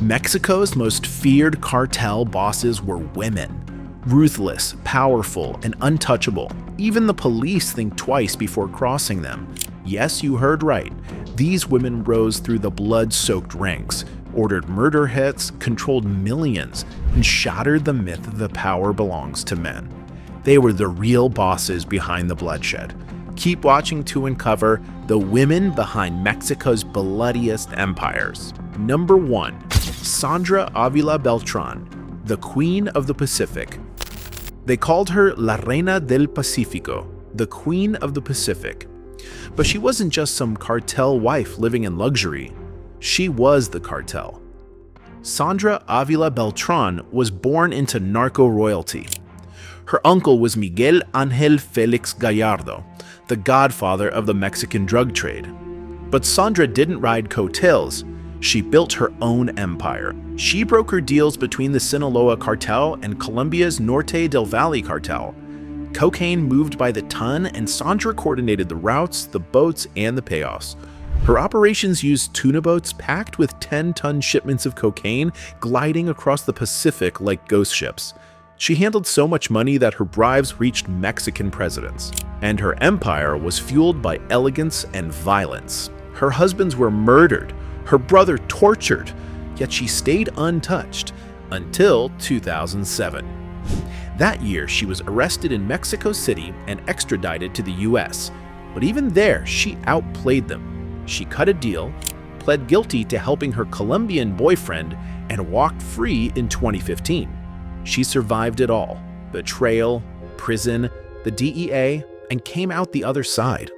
Mexico's most feared cartel bosses were women. Ruthless, powerful, and untouchable. Even the police think twice before crossing them. Yes, you heard right. These women rose through the blood-soaked ranks, ordered murder hits, controlled millions, and shattered the myth that power belongs to men. They were the real bosses behind the bloodshed. Keep watching to uncover the women behind Mexico's bloodiest empires. Number 1. Sandra Avila Beltron, the Queen of the Pacific. They called her La Reina del Pacífico, the Queen of the Pacific. But she wasn't just some cartel wife living in luxury. She was the cartel. Sandra Avila Beltron was born into narco royalty. Her uncle was Miguel Ángel Felix Gallardo, the godfather of the Mexican drug trade. But Sandra didn't ride coattails. She built her own empire. She brokered deals between the Sinaloa cartel and Colombia's Norte del Valle cartel. Cocaine moved by the ton, and Sandra coordinated the routes, the boats, and the payoffs. Her operations used tuna boats packed with 10-ton shipments of cocaine gliding across the Pacific like ghost ships. She handled so much money that her bribes reached Mexican presidents. And her empire was fueled by elegance and violence. Her husbands were murdered, her brother tortured, yet she stayed untouched until 2007. That year, she was arrested in Mexico City and extradited to the US. But even there, she outplayed them. She cut a deal, pled guilty to helping her Colombian boyfriend, and walked free in 2015. She survived it all: betrayal, prison, the DEA, and came out the other side.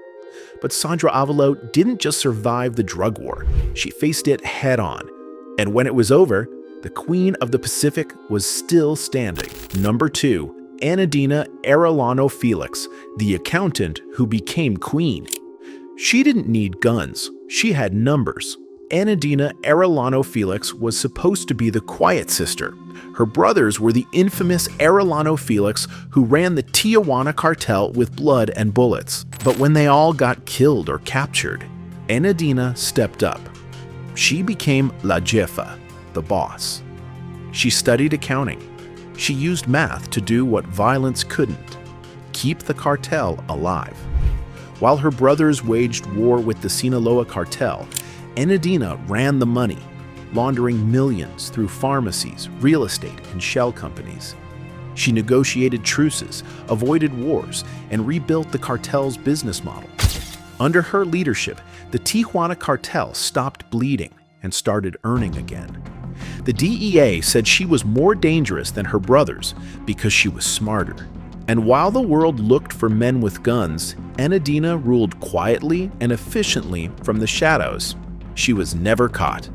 But Sandra Avila didn't just survive the drug war, she faced it head-on. And when it was over, the Queen of the Pacific was still standing. Number 2. Anadina Felix, the accountant who became queen. She didn't need guns, she had numbers. Anadina Felix was supposed to be the quiet sister. Her brothers were the infamous Arellano Felix, who ran the Tijuana cartel with blood and bullets. But when they all got killed or captured, Anadina stepped up. She became La Jefa, the boss. She studied accounting. She used math to do what violence couldn't: keep the cartel alive. While her brothers waged war with the Sinaloa cartel, Anadina ran the money, laundering millions through pharmacies, real estate, and shell companies. She negotiated truces, avoided wars, and rebuilt the cartel's business model. Under her leadership, the Tijuana cartel stopped bleeding and started earning again. The DEA said she was more dangerous than her brothers because she was smarter. And while the world looked for men with guns, Anadina ruled quietly and efficiently from the shadows. She was never caught.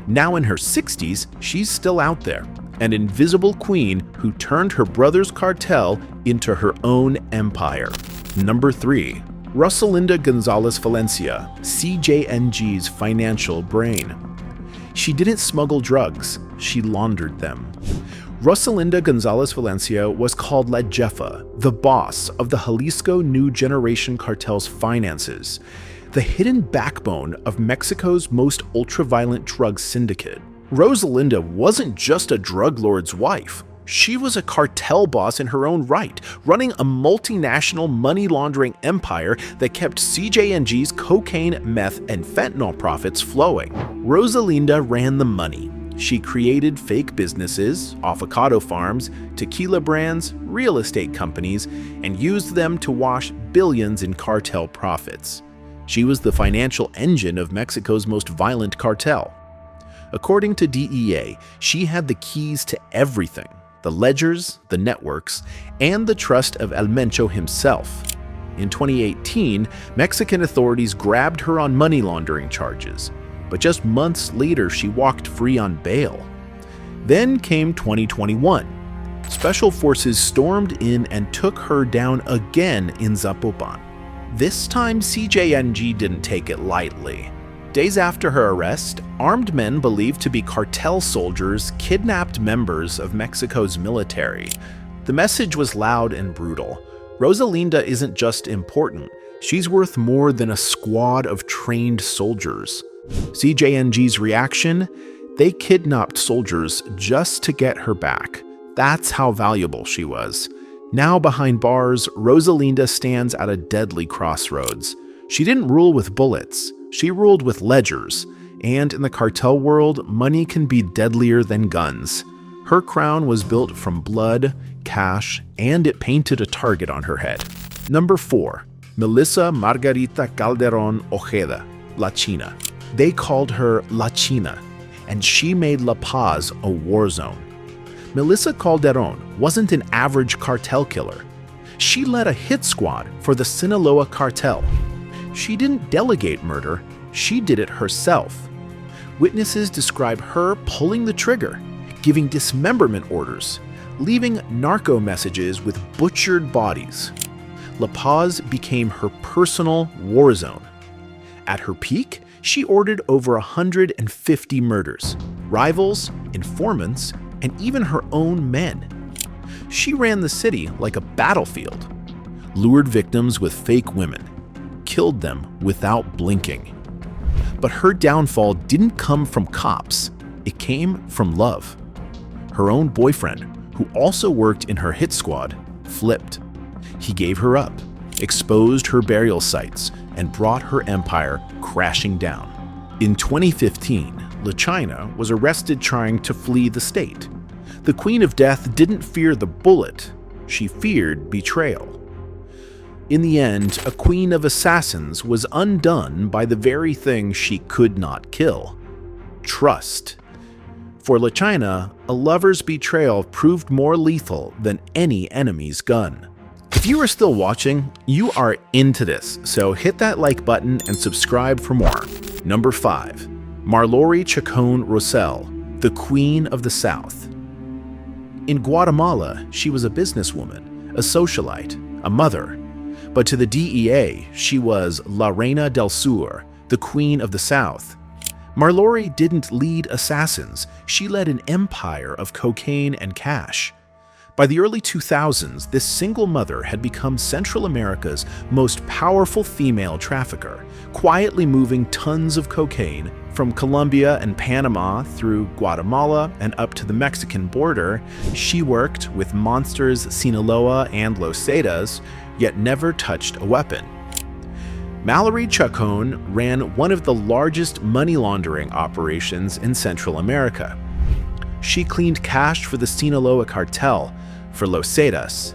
Now in her 60s, she's still out there, an invisible queen who turned her brother's cartel into her own empire. Number 3. Roslinda Gonzalez Valencia, CJNG's financial brain. She didn't smuggle drugs, she laundered them. Roslinda Gonzalez Valencia was called La Jefa, the boss of the Jalisco New Generation cartel's finances, the hidden backbone of Mexico's most ultra-violent drug syndicate. Roslinda wasn't just a drug lord's wife. She was a cartel boss in her own right, running a multinational money-laundering empire that kept CJNG's cocaine, meth, and fentanyl profits flowing. Roslinda ran the money. She created fake businesses, avocado farms, tequila brands, real estate companies, and used them to wash billions in cartel profits. She was the financial engine of Mexico's most violent cartel. According to DEA, she had the keys to everything: the ledgers, the networks, and the trust of El Mencho himself. In 2018, Mexican authorities grabbed her on money laundering charges, but just months later she walked free on bail. Then came 2021. Special forces stormed in and took her down again in Zapopan. This time, CJNG didn't take it lightly. Days after her arrest, armed men believed to be cartel soldiers kidnapped members of Mexico's military. The message was loud and brutal. Roslinda isn't just important, she's worth more than a squad of trained soldiers. CJNG's reaction? They kidnapped soldiers just to get her back. That's how valuable she was. Now behind bars, Roslinda stands at a deadly crossroads. She didn't rule with bullets, she ruled with ledgers. And in the cartel world, money can be deadlier than guns. Her crown was built from blood, cash, and it painted a target on her head. Number 4. Melissa Margarita Calderon Ojeda, La China. They called her La China, and she made La Paz a war zone. Melissa Calderon wasn't an average cartel killer. She led a hit squad for the Sinaloa cartel. She didn't delegate murder, she did it herself. Witnesses describe her pulling the trigger, giving dismemberment orders, leaving narco messages with butchered bodies. La Paz became her personal war zone. At her peak, she ordered over 150 murders, rivals, informants, and even her own men. She ran the city like a battlefield, lured victims with fake women, killed them without blinking. But her downfall didn't come from cops, it came from love. Her own boyfriend, who also worked in her hit squad, flipped. He gave her up, exposed her burial sites, and brought her empire crashing down. In 2015, La China was arrested trying to flee the state. The Queen of Death didn't fear the bullet, she feared betrayal. In the end, a queen of assassins was undone by the very thing she could not kill: trust. For La China, a lover's betrayal proved more lethal than any enemy's gun. If you are still watching, you are into this, so hit that like button and subscribe for more. Number 5. Marlori Chicone Rosel, the Queen of the South. In Guatemala, she was a businesswoman, a socialite, a mother. But to the DEA, she was La Reina del Sur, the Queen of the South. Marlori didn't lead assassins, she led an empire of cocaine and cash. By the early 2000s, this single mother had become Central America's most powerful female trafficker, quietly moving tons of cocaine from Colombia and Panama through Guatemala and up to the Mexican border. She worked with monsters Sinaloa and Los Zetas, yet never touched a weapon. Marlori Chicone ran one of the largest money laundering operations in Central America. She cleaned cash for the Sinaloa cartel, for Los Zetas.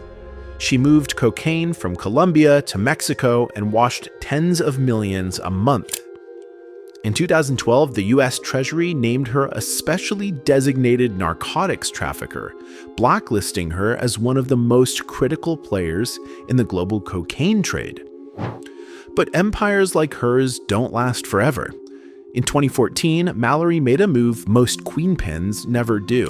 She moved cocaine from Colombia to Mexico and washed tens of millions a month. In 2012, the US Treasury named her a specially designated narcotics trafficker, blacklisting her as one of the most critical players in the global cocaine trade. But empires like hers don't last forever. In 2014, Marlori made a move most queenpins never do.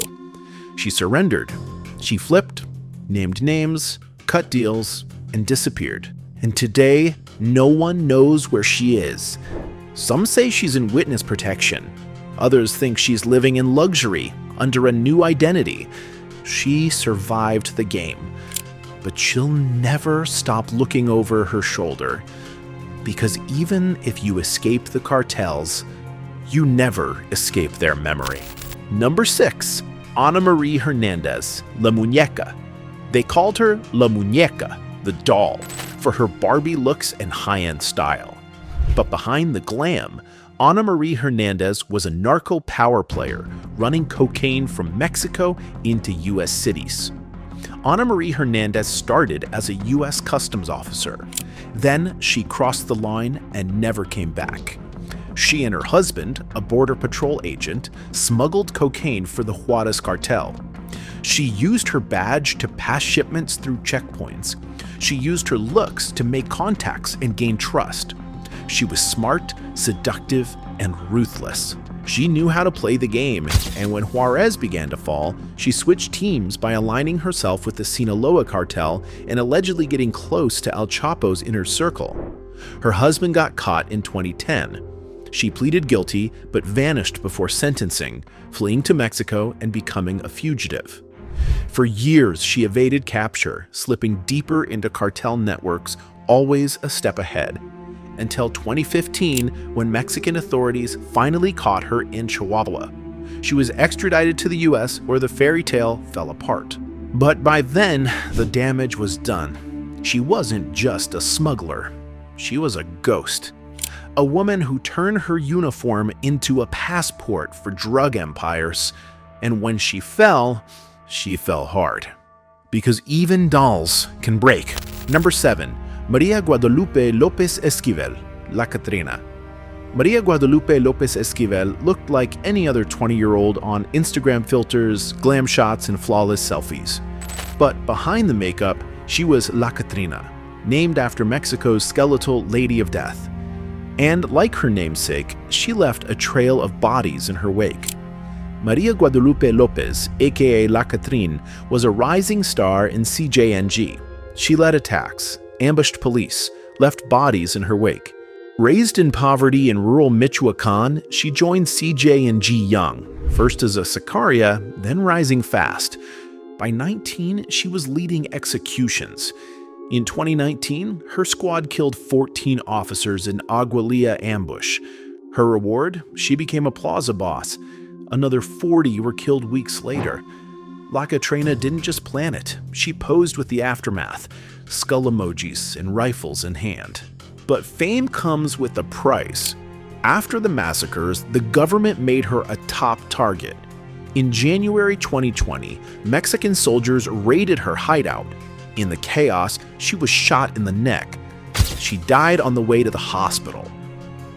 She surrendered. She flipped, named names, cut deals, and disappeared. And today, no one knows where she is. Some say she's in witness protection. Others think she's living in luxury, under a new identity. She survived the game. But she'll never stop looking over her shoulder. Because even if you escape the cartels, you never escape their memory. Number 6. Ana Maria Hernandez, La Muñeca. They called her La Muñeca, the doll, for her Barbie looks and high-end style. But behind the glam, Ana Maria Hernandez was a narco power player running cocaine from Mexico into US cities. Ana Maria Hernandez started as a US customs officer. Then she crossed the line and never came back. She and her husband, a border patrol agent, smuggled cocaine for the Juarez cartel. She used her badge to pass shipments through checkpoints. She used her looks to make contacts and gain trust. She was smart, seductive, and ruthless. She knew how to play the game, and when Juarez began to fall, she switched teams by aligning herself with the Sinaloa cartel and allegedly getting close to El Chapo's inner circle. Her husband got caught in 2010. She pleaded guilty but vanished before sentencing, fleeing to Mexico and becoming a fugitive. For years, she evaded capture, slipping deeper into cartel networks, always a step ahead. Until 2015, when Mexican authorities finally caught her in Chihuahua. She was extradited to the US, where the fairy tale fell apart. But by then, the damage was done. She wasn't just a smuggler. She was a ghost. A woman who turned her uniform into a passport for drug empires. And when she fell hard. Because even dolls can break. Number 7. Maria Guadalupe Lopez Esql, La Catrina. Maria Guadalupe Lopez Esql looked like any other 20-year-old on Instagram filters, glam shots, and flawless selfies. But behind the makeup, she was La Catrina, named after Mexico's skeletal Lady of Death. And like her namesake, she left a trail of bodies in her wake. Maria Guadalupe Lopez, aka La Catrine, was a rising star in CJNG. She led attacks, ambushed police, left bodies in her wake. Raised in poverty in rural Michoacan, she joined CJNG young, first as a sicaria, then rising fast. By 19, she was leading executions. In 2019, her squad killed 14 officers in Aguililla ambush. Her reward? She became a plaza boss. Another 40 were killed weeks later. La Catrina didn't just plan it, she posed with the aftermath, skull emojis and rifles in hand. But fame comes with a price. After the massacres, the government made her a top target. In January 2020, Mexican soldiers raided her hideout. In the chaos, she was shot in the neck. She died on the way to the hospital.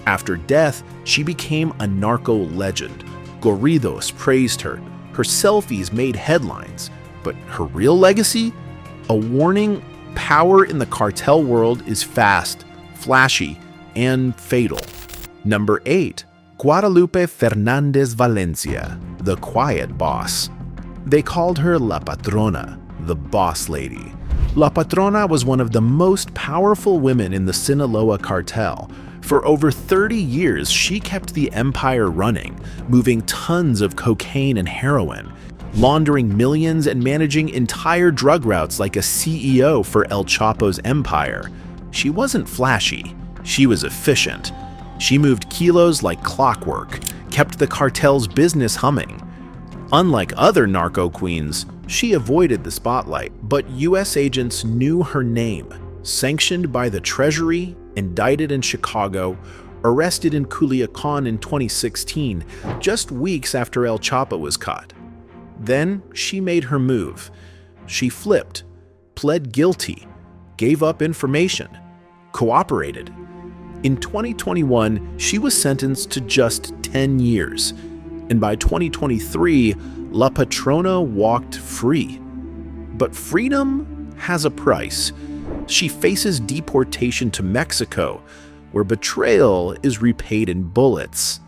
After death, she became a narco legend. Corridos praised her. Her selfies made headlines. But her real legacy? A warning: power in the cartel world is fast, flashy, and fatal. Number 8. Guadalupe Fernandez Valencia, the quiet boss. They called her La Patrona, the boss lady. La Patrona was one of the most powerful women in the Sinaloa cartel. For over 30 years, she kept the empire running, moving tons of cocaine and heroin, laundering millions and managing entire drug routes like a CEO for El Chapo's empire. She wasn't flashy, she was efficient. She moved kilos like clockwork, kept the cartel's business humming. Unlike other narco queens, she avoided the spotlight, but US agents knew her name. Sanctioned by the Treasury, indicted in Chicago, arrested in Culiacan in 2016, just weeks after El Chapo was caught. Then she made her move. She flipped, pled guilty, gave up information, cooperated. In 2021, she was sentenced to just 10 years, and by 2023, La Patrona walked free. But freedom has a price. She faces deportation to Mexico, where betrayal is repaid in bullets.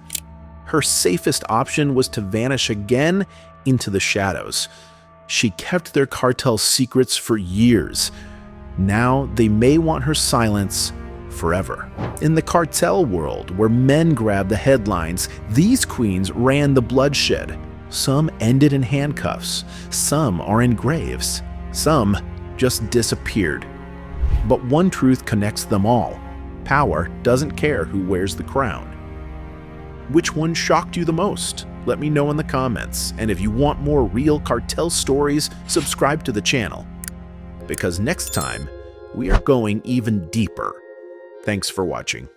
Her safest option was to vanish again into the shadows. She kept their cartel secrets for years. Now they may want her silence forever. In the cartel world, where men grab the headlines, these queens ran the bloodshed. Some ended in handcuffs, some are in graves, some just disappeared. But one truth connects them all: power doesn't care who wears the crown. Which one shocked you the most? Let me know in the comments, and if you want more real cartel stories, subscribe to the channel. Because next time, we are going even deeper. Thanks for watching.